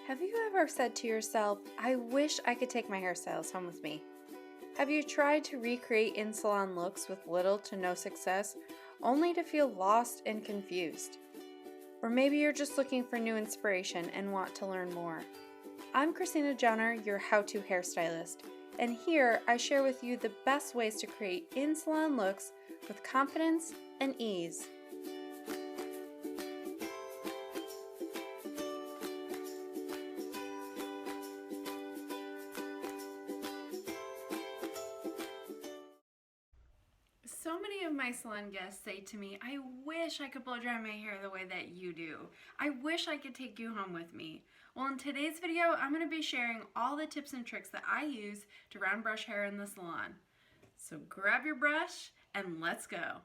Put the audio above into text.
Have you ever said to yourself, I wish I could take my hairstylist home with me? Have you tried to recreate in-salon looks with little to no success, only to feel lost and confused? Or maybe you're just looking for new inspiration and want to learn more. I'm Krystina Indigo Your, your how-to hairstylist, and here I share with you the best ways to create in-salon looks with confidence and ease. So many of my salon guests say to me, I wish I could blow dry my hair the way that you do. I wish I could take you home with me. Well, in today's video, I'm going to be sharing all the tips and tricks that I use to round brush hair in the salon. So grab your brush and let's go.